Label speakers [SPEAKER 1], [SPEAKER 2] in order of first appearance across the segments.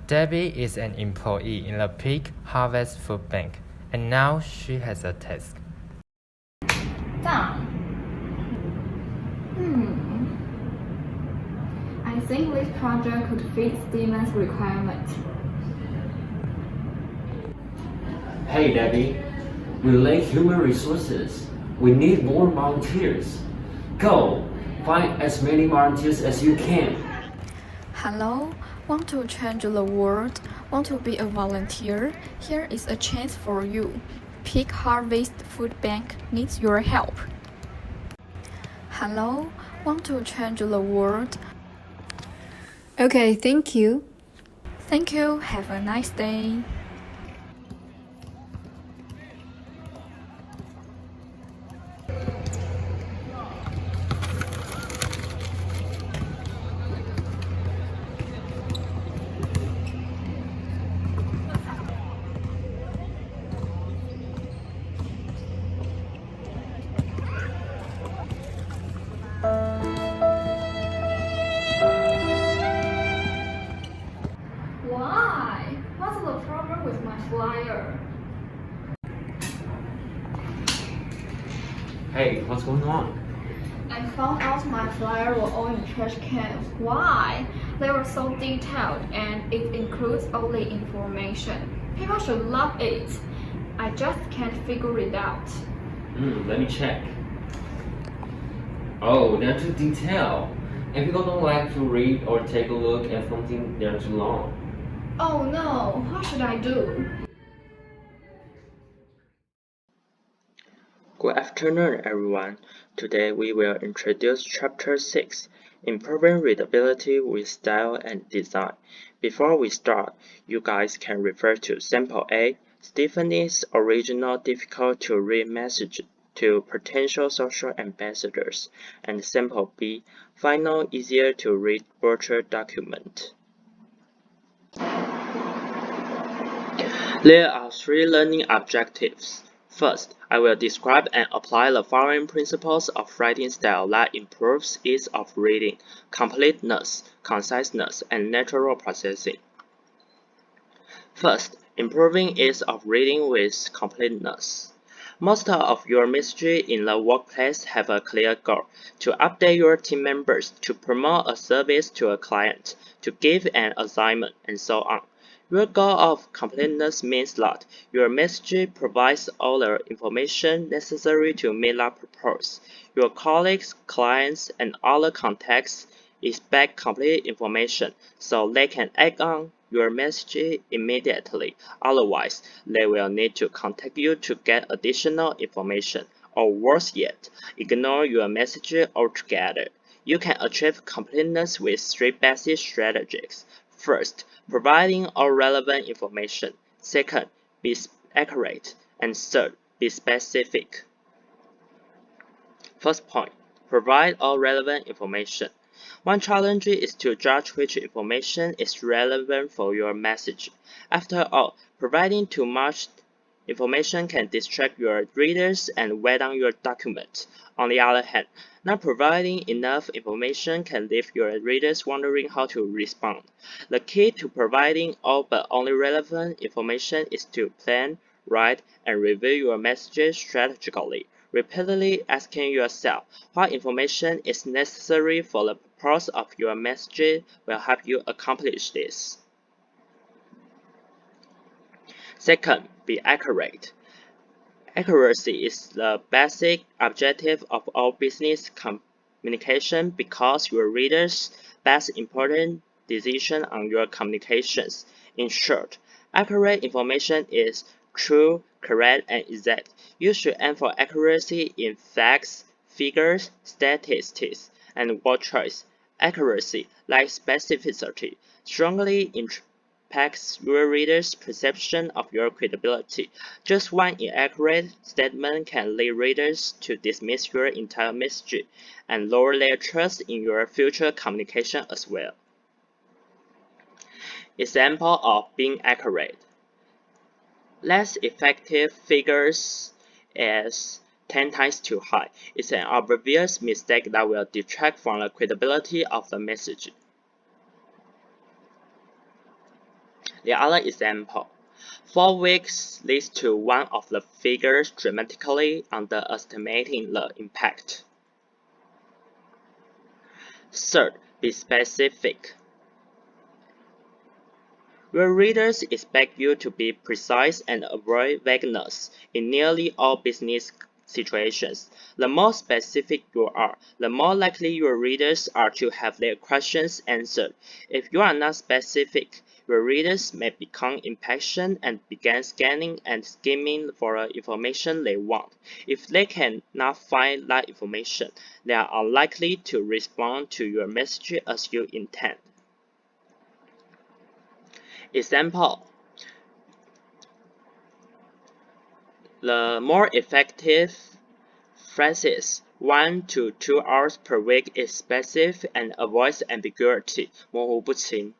[SPEAKER 1] Debbie is an employee in the Peak Harvest Food Bank, and now she has a task.
[SPEAKER 2] Done. I think this project could fit Steven's requirement.
[SPEAKER 3] Hey Debbie, we lack human resources. We need more volunteers. Go, find as many volunteers as you can.
[SPEAKER 4] Hello, want to change the world? Want to be a volunteer? Here is a chance for you. Peak Harvest Food Bank needs your help. Hello, want to change the world?
[SPEAKER 5] Okay, thank you.
[SPEAKER 4] Thank you, have a nice day.
[SPEAKER 2] Why? What's the problem with my flyer?
[SPEAKER 3] Hey, what's going on?
[SPEAKER 2] I found out my flyer were all in trash cans. Why? They were so detailed and it includes all the information. People should love it. I just can't figure it out.
[SPEAKER 3] Let me check. Oh, they're too detailed. And people don't like to read or take a look at something they're too long.
[SPEAKER 2] Oh no, what should I do?
[SPEAKER 6] Good afternoon, everyone. Today we will introduce Chapter 6, Improving Readability with Style and Design. Before we start, you guys can refer to Sample A, Stephanie's original difficult-to-read message to potential social ambassadors, and Sample B, final easier-to-read virtual document. There are 3 learning objectives. First, I will describe and apply the following principles of writing style that improves ease of reading, completeness, conciseness, and natural processing. First, improving ease of reading with completeness. Most of your messages in the workplace have a clear goal: to update your team members, to promote a service to a client, to give an assignment, and so on. Your goal of completeness means that your message provides all the information necessary to meet that purpose. Your colleagues, clients, and other contacts expect complete information so they can act on your message immediately. Otherwise, they will need to contact you to get additional information, or worse yet, ignore your message altogether. You can achieve completeness with 3 basic strategies. First, providing all relevant information. Second, be accurate. And third, be specific. First point, provide all relevant information. One challenge is to judge which information is relevant for your message. After all, providing too much information can distract your readers and weigh down your document. On the other hand, not providing enough information can leave your readers wondering how to respond. The key to providing all but only relevant information is to plan, write, and review your messages strategically, repeatedly asking yourself what information is necessary for the purpose of your message will help you accomplish this. Second, be accurate. Accuracy is the basic objective of all business communication because your readers' best important decision on your communications. In short, accurate information is true, correct, and exact. You should aim for accuracy in facts, figures, statistics, and word choice. Accuracy, like specificity, strongly impacts your readers' perception of your credibility. Just one inaccurate statement can lead readers to dismiss your entire message and lower their trust in your future communication as well. Example of being accurate. Less effective figures as 10 times too high is an obvious mistake that will detract from the credibility of the message. The other example. 4 weeks leads to one of the figures dramatically underestimating the impact. Third, be specific. Your readers expect you to be precise and avoid vagueness in nearly all business situations. The more specific you are, the more likely your readers are to have their questions answered. If you are not specific, your readers may become impatient and begin scanning and skimming for the information they want. If they cannot find that information, they are unlikely to respond to your message as you intend. Example. The more effective phrases 1 to 2 hours per week is specific and avoids ambiguity, 模糊不清.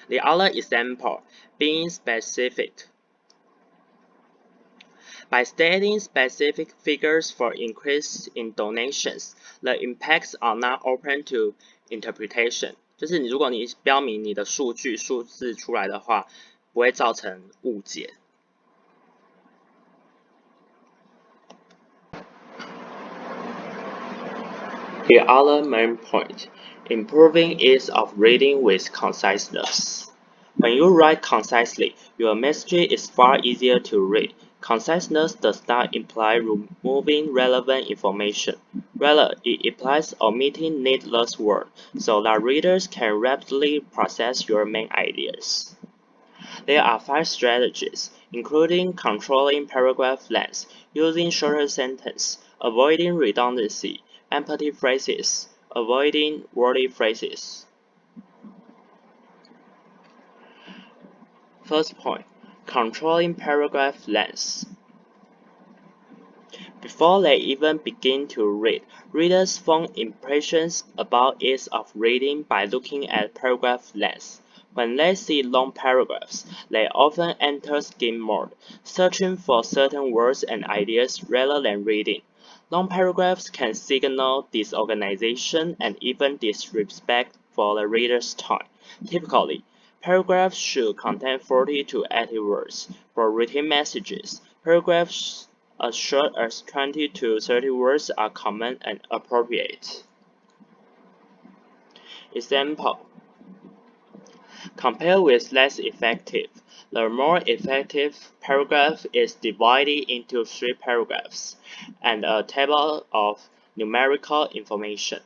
[SPEAKER 6] The other example, being specific. By stating specific figures for increase in donations, the impacts are not open to interpretation. 就是如果你标明你的数字出来的话，不会造成误解。The other main point, improving ease of reading with conciseness. When you write concisely, your message is far easier to read. Conciseness does not imply removing relevant information. Rather, it implies omitting needless words so that readers can rapidly process your main ideas. There are 5 strategies, including controlling paragraph length, using shorter sentences, avoiding redundancy, empty phrases, avoiding wordy phrases. First point, controlling paragraph length. Before they even begin to read, readers form impressions about ease of reading by looking at paragraph length. When they see long paragraphs, they often enter skim mode, searching for certain words and ideas rather than reading. Long paragraphs can signal disorganization and even disrespect for the reader's time. Typically, paragraphs should contain 40 to 80 words. For written messages, paragraphs as short as 20 to 30 words are common and appropriate. Example. Compared with less effective, the more effective paragraph is divided into 3 paragraphs and a table of numerical information.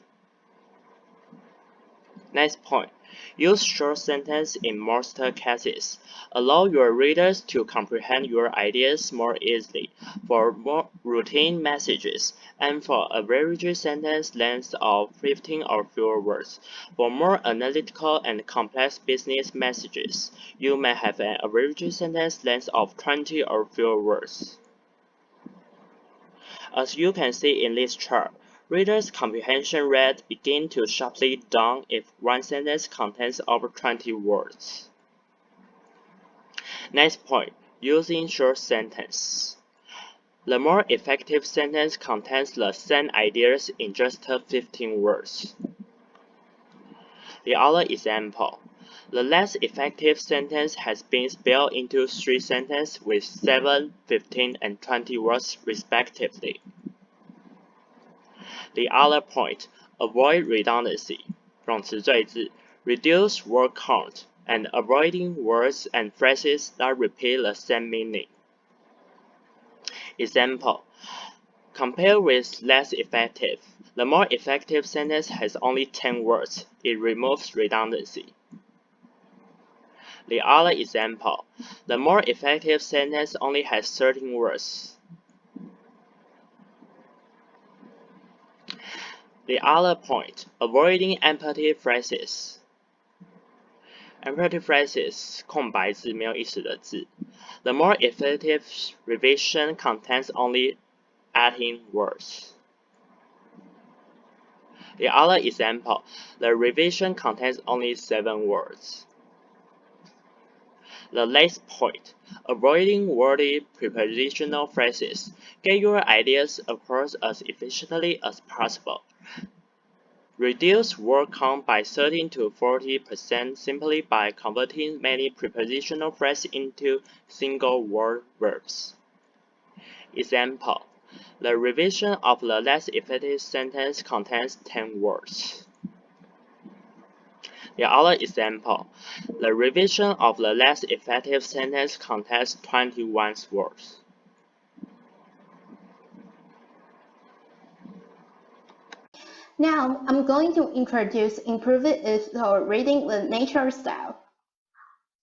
[SPEAKER 6] Next point, use short sentences in most cases. Allow your readers to comprehend your ideas more easily. For more routine messages, aim for average sentence length of 15 or fewer words. For more analytical and complex business messages, you may have an average sentence length of 20 or fewer words. As you can see in this chart, readers' comprehension rate begins to sharply down if one sentence contains over 20 words. Next point, using short sentences. The more effective sentence contains the same ideas in just 15 words. The other example, the less effective sentence has been split into 3 sentences with 7, 15, and 20 words respectively. The other point, avoid redundancy, 冗词赘字, reduce word count, and avoiding words and phrases that repeat the same meaning. Example, compared with less effective, the more effective sentence has only 10 words. It removes redundancy. The other example, the more effective sentence only has 13 words. The other point, avoiding empty phrases. Empty phrases, 空白字，没有意思的字。The more effective revision contains only 18 words. The other example, the revision contains only 7 words. The last point, avoiding wordy prepositional phrases. Get your ideas across as efficiently as possible. Reduce word count by 30 to 40% simply by converting many prepositional phrases into single-word verbs. Example: the revision of the less effective sentence contains 10 words. The other example: the revision of the less effective sentence contains 21 words.
[SPEAKER 7] Now, I'm going to introduce improved reading with nature style.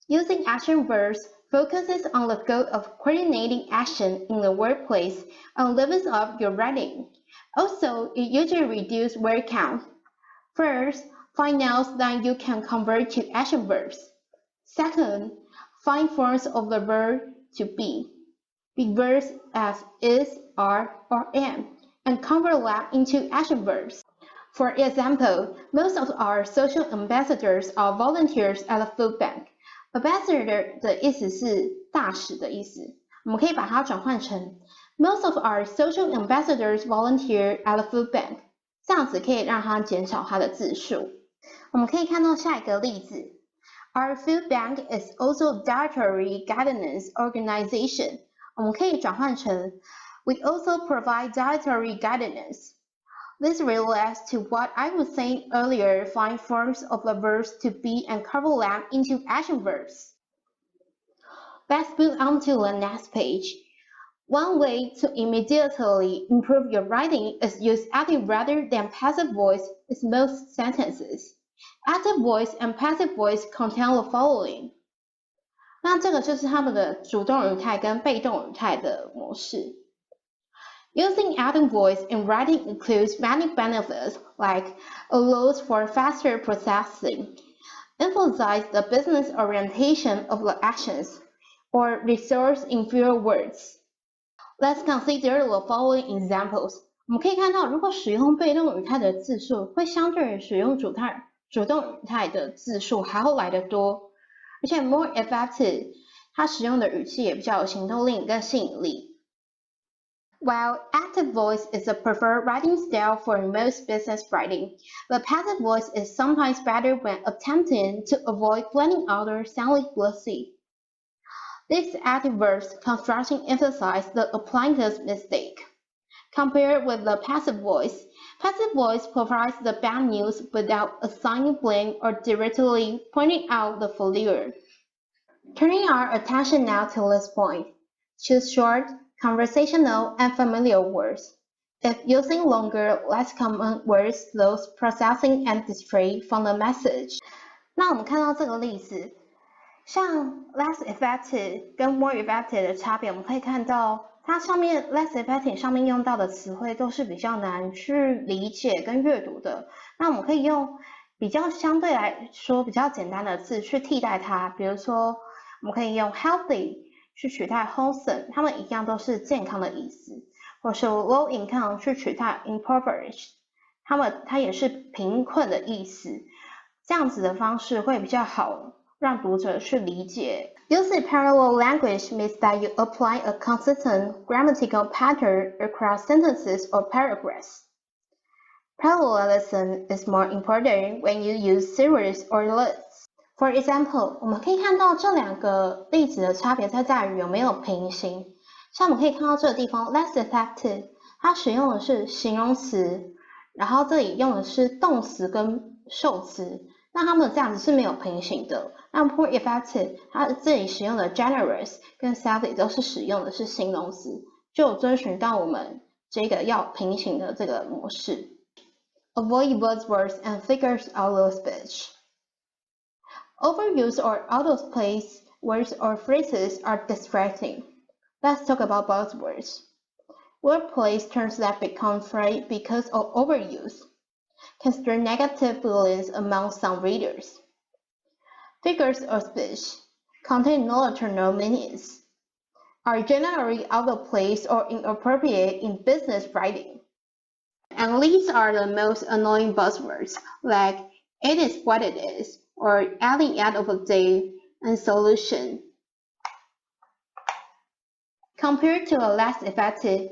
[SPEAKER 7] Using action verbs focuses on the goal of coordinating action in the workplace and levels up your writing. Also, it usually reduces word count. First, find nouns that you can convert to action verbs. Second, find forms of the verb to be. Big verbs as is, are, or am, and convert that into action verbs. For example, most of our social ambassadors are volunteers at the food bank. Ambassador 的意思是大使的意思，我们可以把它转换成 Most of our social ambassadors volunteer at the food bank， 这样子可以让它减少它的字数。我们可以看到下一个例子 Our food bank is also a dietary guidance organization， 我们可以转换成 We also provide dietary guidance。This relates to what I was saying earlier, find forms of the verbs to be and convert them into action verbs. Let's move on to the next page. One way to immediately improve your writing is use active rather than passive voice in most sentences. Active voice and passive voice contain the following. 那这个就是他们的主动语态跟被动语态的模式。Using active voice in writing includes many benefits, like allows for faster processing, emphasize the business orientation of the actions, or results in fewer words. Let's consider the following examples. 我们可以看到，如果使用被动语态的字数，会相对于使用主动语态的字数还要来得多，而且 more effective， 它使用的语气也比较有行动力跟吸引力。While active voice is a preferred writing style for most business writing, the passive voice is sometimes better when attempting to avoid blending out or sounding glossy. These active verbs construction emphasize the appliance's mistake. Compared with the passive voice provides the bad news without assigning blame or directly pointing out the failure. Turning our attention now to this point, choose short, conversational, and familiar words. If using longer, less common words slows processing and distract from the message. 那我们看到这个例子，像 less effective 跟 more effective 的差别，我们可以看到它上面 less effective 上面用到的词汇都是比较难去理解跟阅读的。那我们可以用比较相对来说比较简单的字去替代它，比如说我们可以用 healthy 去取代 wholesome， 它们一样都是健康的意思，或是 low income 去取代 impoverished， 它也是贫困的意思。这样子的方式会比较好让读者去理解。Using parallel language means that you apply a consistent grammatical pattern across sentences or paragraphs. Parallelism is more important when you use series or lists.For example， 我们可以看到这两个例子的差别在于有没有平行。像我们可以看到这个地方 less effective， 它使用的是形容词，然后这里用的是动词跟受词，那它们这样子是没有平行的。那 more effective， 它这里使用的 generous 跟 selfish 都是使用的是形容词，就有遵循到我们这个要平行的这个模式。Avoid buzzwords and figures out of speech.Overuse or out-of-place words or phrases are distracting. Let's talk about buzzwords. Workplace terms that become frayed because of overuse can stir negative feelings among some readers. Figures of speech contain non-literal meanings, are generally out of place or inappropriate in business writing. And these are the most annoying buzzwords, like it is what it is.Or at the end of the day, and solution. Compared to a less effective,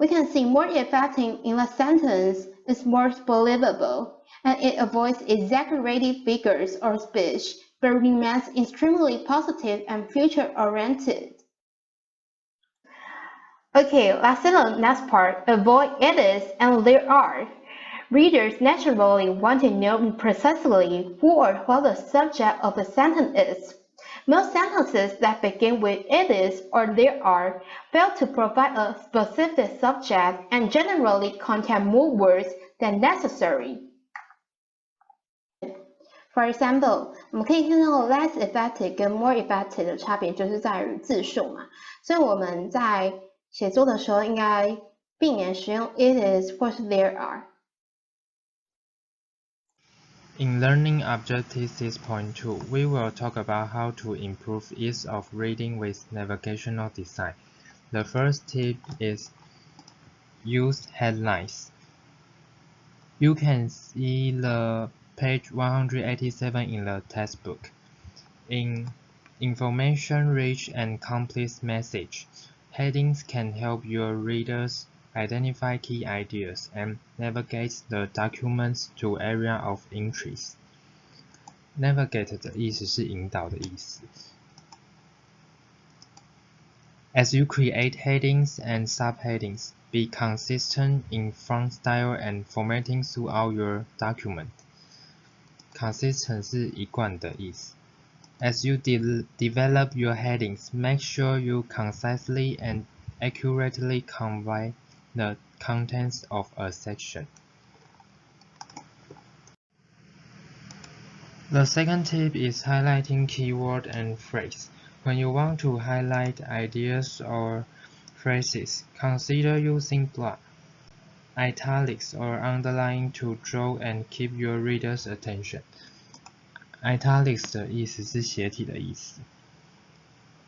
[SPEAKER 7] we can see more effective in the sentence is more believable, and it avoids exaggerated figures or speech, but remains extremely positive and future-oriented. Okay, let's see the next part. Avoid it is and there are. Readers naturally want to know precisely who or what the subject of the sentence is. Most sentences that begin with it is or there are fail to provide a specific subject and generally contain more words than necessary. For example, 我们可以看到 less effective 跟 more effective 的差别就是在于字数嘛，所以我们在写作的时候应该避免使用 it is 或是 there are。In
[SPEAKER 1] Learning Objective 6.2, we will talk about how to improve ease of reading with navigational design. The first tip is use headlines. You can see the page 187 in the textbook. In information-rich and complete message, headings can help your readers identify key ideas and navigate the documents to area of interest. Navigate 的意思是引导的意思。As you create headings and subheadings, be consistent in font style and formatting throughout your document. Consistent 是一贯的意思。As you develop your headings, make sure you concisely and accurately convey the contents of a section. The second tip is highlighting keyword and phrase. When you want to highlight ideas or phrases, consider using block, italics, or underlining to draw and keep your reader's attention. Italics 的意思是斜体的意思。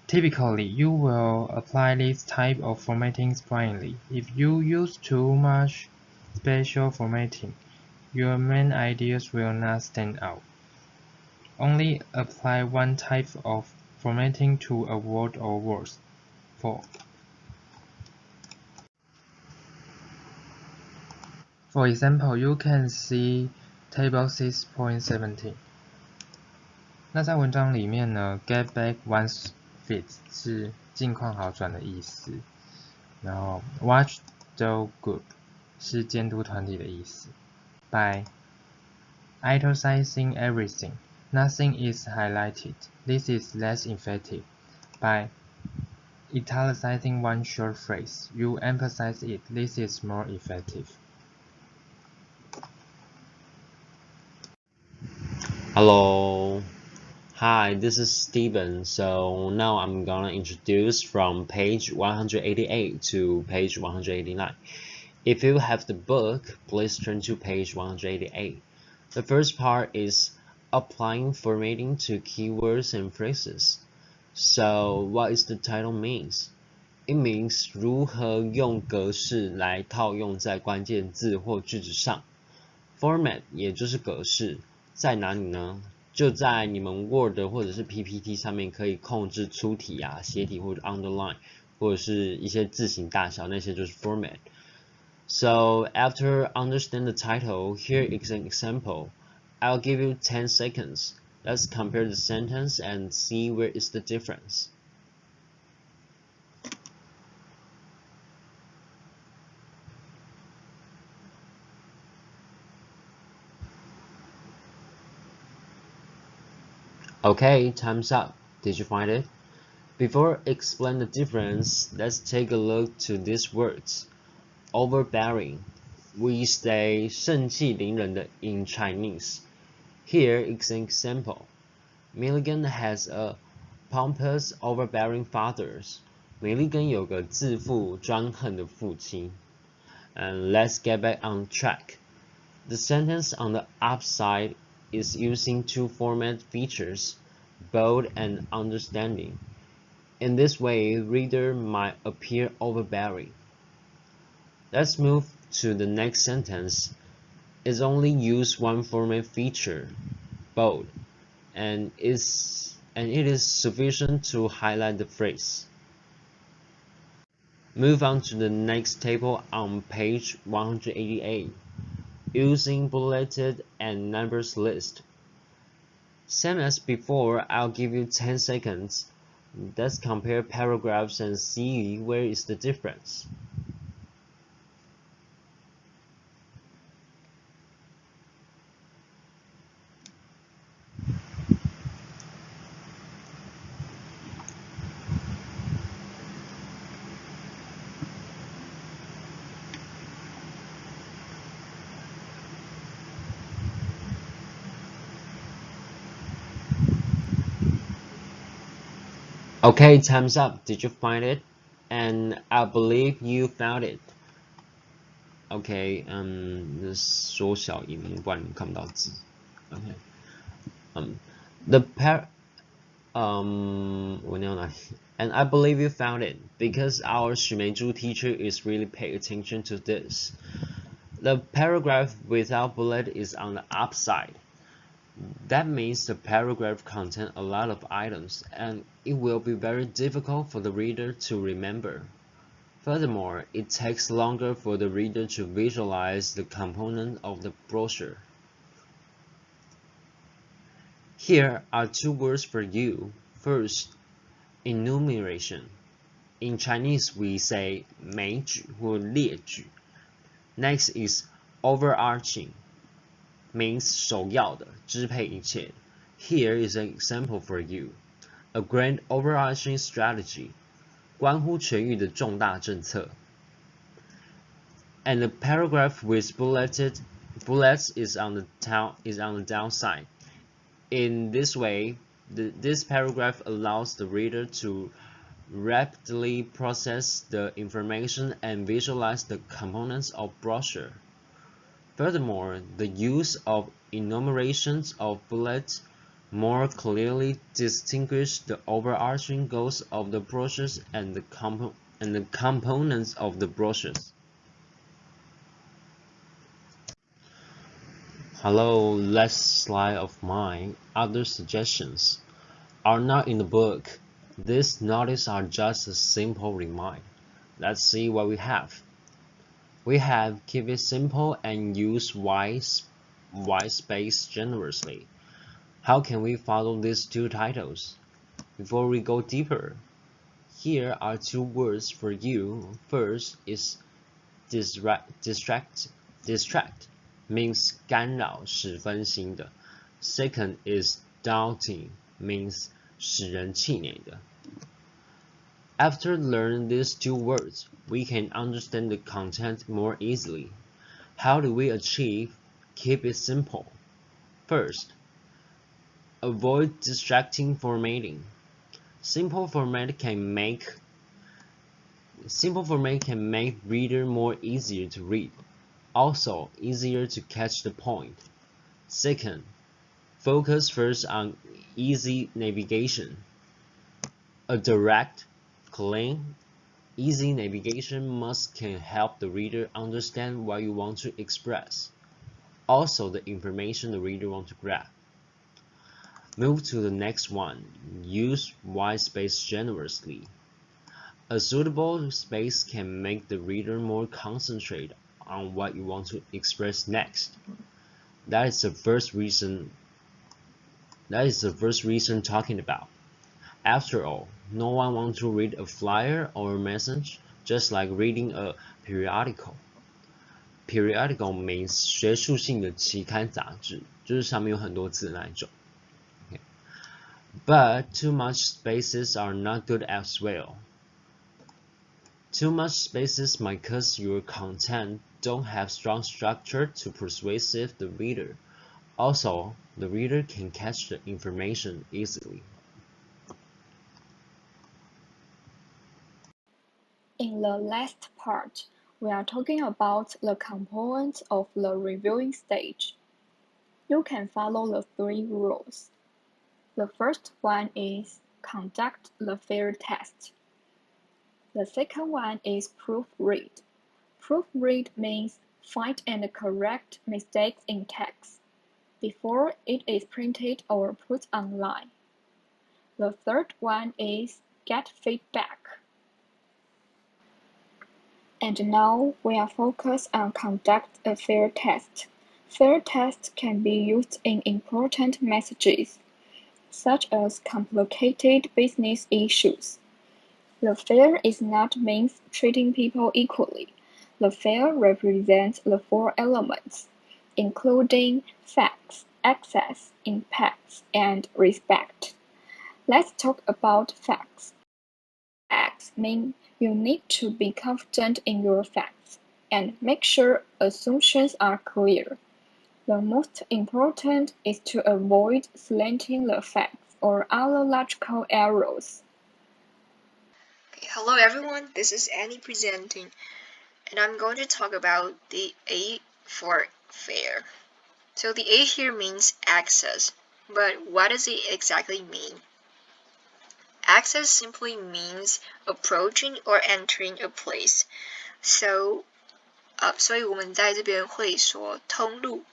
[SPEAKER 1] Typically, you will apply this type of formatting sparingly. If you use too much special formatting, your main ideas will not stand out. Only apply one type of formatting to a word or words. 4. For example, you can see Table 6.17. 那在文章里面呢 ，get back one's feet 是近况好转的意思，然后 watchdog group 是监督团体的意思。By italicizing everything, nothing is highlighted. This is less effective. By italicizing one short phrase, you emphasize it. This is more effective.
[SPEAKER 3] Hello. Hi, this is Steven. So now I'm gonna introduce from page 188 to page 189. If you have the book, please turn to page 188. The first part is applying formatting to keywords and phrases. So what is the title means? It means 如何用格式来套用在关键字或句子上。Format 也就是格式，在哪里呢？就在你们 Word 或者是 PPT 上面可以控制粗体啊、斜体或者 underline， 或者是一些字形大小，那些就是 format. So after understand the title, here is an example. I'll give you 10 seconds. Let's compare the sentence and see where is the difference. Okay, time's up. Did you find it? Before I explain the difference, let's take a look to these words. Overbearing. We say 盛气凌人的 in Chinese. Here is an example. Milligan has a pompous, overbearing father. 美利根有个自负专横的父亲。And let's get back on track. The sentence on the upside is using two format features, bold and understanding. In this way, reader might appear overbearing. Let's move to the next sentence. It only use one format feature, bold, and it is sufficient to highlight the phrase. Move on to the next table on page 188, using bulleted and numbers list. Same as before, I'll give you 10 seconds. Let's compare paragraphs and see where is the difference. Okay, time's up. Did you find it? And I believe you found it. Okay, 缩小荧幕，不然你看不到字。Okay, and I believe you found it because our 许美珠 teacher is really paying attention to this. The paragraph without bullet is on the upside. That means the paragraph contains a lot of items, and it will be very difficult for the reader to remember. Furthermore, it takes longer for the reader to visualize the component of the brochure. Here are two words for you. First, enumeration. In Chinese, we say 枚举 or 列举. Next is overarching. Means 首要的，支配一切。Here is an example for you. A grand overarching strategy. 关乎全域的重大政策。And the paragraph with bullets is on the downside. In this way, this paragraph allows the reader to rapidly process the information and visualize the components of brochure. Furthermore, the use of enumerations of bullets more clearly distinguish the overarching goals of the brochures and the components of the brochures. Hello, last slide of mine. Other suggestions are not in the book. These notices are just a simple reminder. Let's see what we have. We have keep it simple and use white space generously. How can we follow these two titles? Before we go deeper, here are two words for you. First is distract, means 干扰，使分心的。Second is daunting, means 使人气馁的。After learning these two words, we can understand the content more easily. How do we achieve keep it simple? First, avoid distracting formatting. Simple format can make reader more easier to read, also easier to catch the point. Second, focus first on easy navigation. A direct, clean, easy navigation can help the reader understand what you want to express, also the information the reader wants to grab. Move to the next one. Use white space generously. A suitable space can make the reader more concentrate on what you want to express next. That is the first reason talking about. After all, no one wants to read a flyer or a message just like reading a periodical. Periodical means 学术性的期刊杂志，就是上面有很多字的那一种。Okay. But too much spaces are not good as well. Too much spaces might cause your content don't have strong structure to persuasive the reader. Also, the reader can catch the information easily.
[SPEAKER 4] In the last part, we are talking about the components of the reviewing stage. You can follow the 3 rules. The first one is conduct the field test. The second one is proofread. Proofread means find and correct mistakes in text before it is printed or put online. The third one is get feedback. And now we are focused on conduct a fair test. Fair tests can be used in important messages, such as complicated business issues. The fair is not means treating people equally. The fair represents the four elements, including facts, access, impacts, and respect. Let's talk about facts. Facts mean you need to be confident in your facts and make sure assumptions are clear. The most important is to avoid slanting the facts or other logical errors.
[SPEAKER 5] Hello everyone, this is Annie presenting, and I'm going to talk about the A for fair. So the A here means access, but what does it exactly mean? Access simply means approaching or entering a place. So 所以我们在这边会说通路。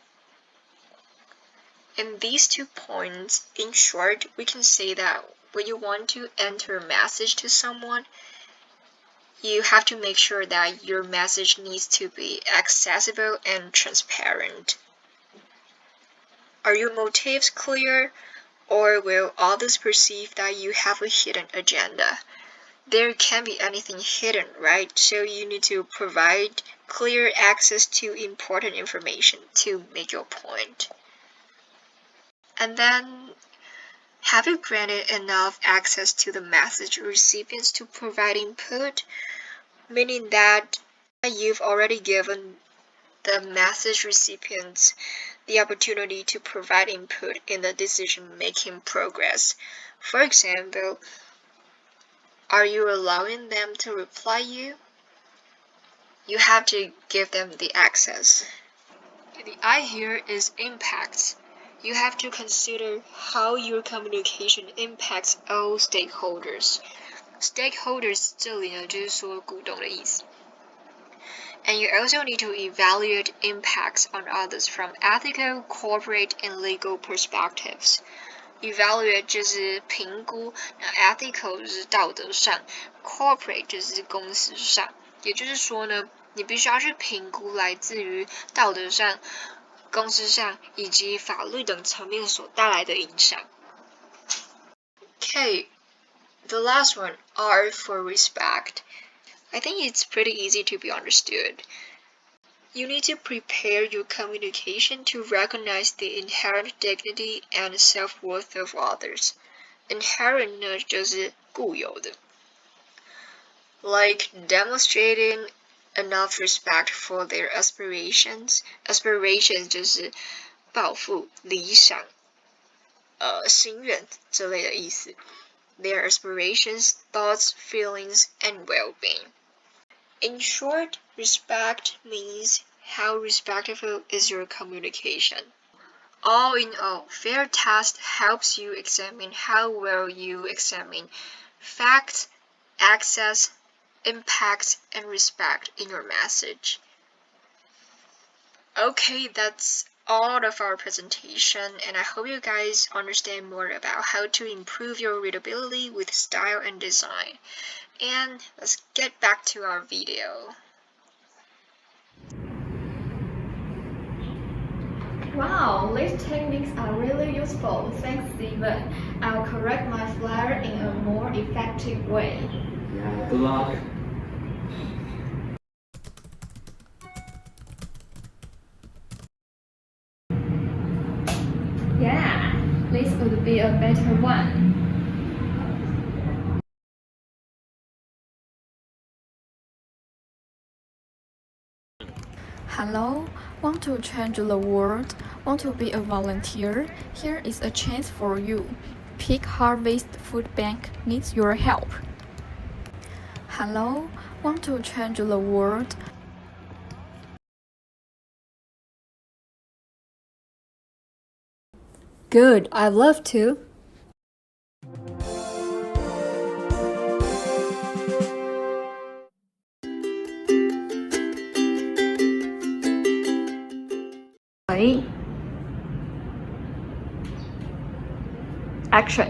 [SPEAKER 5] In these 2 points, in short, we can say that when you want to enter a message to someone, you have to make sure that your message needs to be accessible and transparent. Are your motives clear, or will others perceive that you have a hidden agenda? There can't be anything hidden, right? So you need to provide clear access to important information to make your point. And then, have you granted enough access to the message recipients to provide input? Meaning that you've already given the message recipients the opportunity to provide input in the decision-making progress. For example, are you allowing them to reply you? You have to give them the access. The I here is impacts. You have to consider how your communication impacts all stakeholders. Stakeholders 这里呢就是说股东的意思。And you also need to evaluate impacts on others from ethical, corporate, and legal perspectives. Evaluate 就是评估，那 ethical 就是道德上 ，corporate 就是公司上。也就是说呢，你必须要去评估来自于道德上、公司上以及法律等层面所带来的影响。Okay, the last one, R for respect. I think it's pretty easy to be understood. You need to prepare your communication to recognize the inherent dignity and self-worth of others. Inherent 呢就是固有的。Like demonstrating enough respect for their aspirations. Aspirations 就是抱负、理想、心愿之类的意思。Their aspirations, thoughts, feelings, and well-being. In short, respect means how respectful is your communication. All in all, fair test helps you examine how well you examine facts, access, impact, and respect in your message. Okay, that's all of our presentation, and I hope you guys understand more about how to improve your readability with style and design. And let's get back to our video.
[SPEAKER 2] Wow, these techniques are really useful. Thanks, Steven. I'll correct my flyer in a more effective way.
[SPEAKER 3] Yeah, good luck.
[SPEAKER 2] Yeah, this would be a better one.
[SPEAKER 4] Hello, want to change the world? Want to be a volunteer? Here is a chance for you. Peak Harvest Food Bank needs your help. Hello, want to change the world?
[SPEAKER 5] Good, I'd love to.
[SPEAKER 4] Action.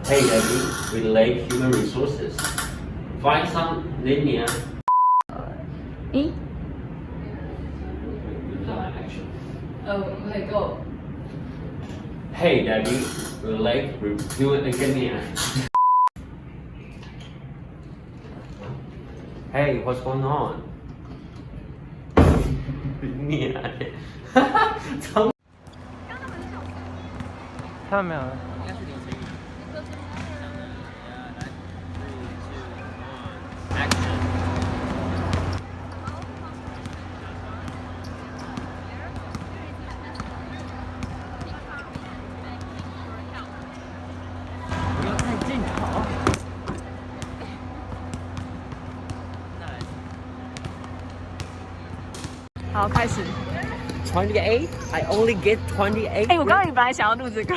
[SPEAKER 3] Hey Abby, we lack human resources. Find some linear
[SPEAKER 2] 1。Okay, go.
[SPEAKER 3] Hey, Daddy, like review it again. Hey, what's going on?
[SPEAKER 1] 看到没有？不要太近好。
[SPEAKER 2] 好，开始。
[SPEAKER 3] 28? I only get 28.
[SPEAKER 2] 哎，我刚刚本来想要录这个。